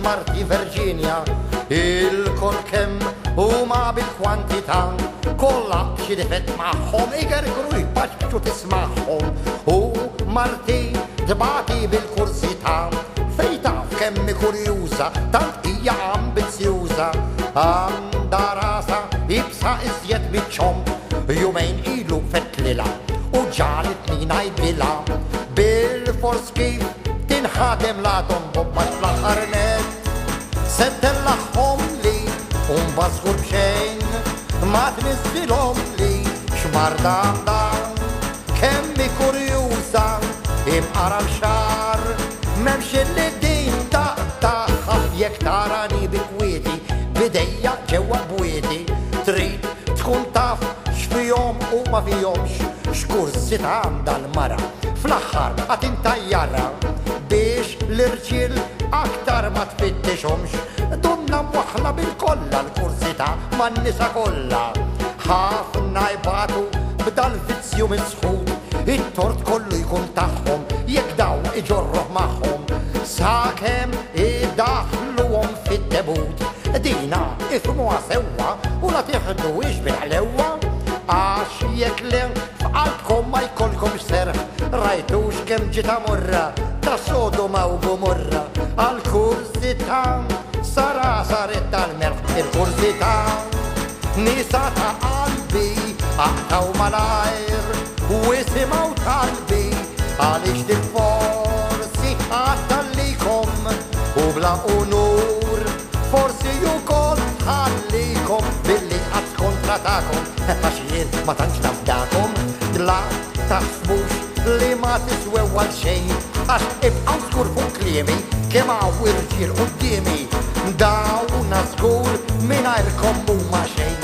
il-marti Virginia il-kol kem huma bil-kwantità kollha xi difett magħhom igergru jbaxxu tismagħhom u marti tbati bil-kursità fejn taf kemm kurjuża tant hija ambizzjuża għandha rasa ibsa iżjed biċ-ċomp jumejn ilu fetlilha u ġalit li ngħidilha bil-fors kif tinħadem l-atom bomba fl-aħħar net settellaħħom li unbazgur bxejn ma tniżilhom li xmarda għandha kemmi kurjuża imqara l-xar m'hemmx illi din taqtaħħa jekk tarani bikwieti bidejja ġewwa bwieti trid tkun taf x'fihom u ma fihomx x'kursità għandha l-mara fl-aħħar qatt intajjarha biex l-irġiel aktar ma tfittixhomx donna mwaħla bil-kollha l-kursità man-nisa kollha ħafna jbatu b'dal-vizzju misħud it-tort kollu jkun tagħhom jekk daw iġorruh magħhom sakemm idaħluhom fit-tebut dina ifhmuha sewwa u la tieħduhiex bil-ħlewwa għax jekk le f'qalbkom ma jkollkomx serħ rajtux kemm ġita morra ta' Sodoma u Gomorra għal-kursità saret tal-merħ il-kursità nisa ta' qalbi aqtaw malajr u isimaw talbi għaliex dil-forsi għattallikom u bla unur forsi jukoll ħallikom billi qatt kontratakom għax jien ma tantx nafdakom la taħsbux li ma tiswew għal xejn għax ibqaw żgur fuq kliemi kemm hawn irġiel quddiemi dawna żgur mingħajrkom huma xejn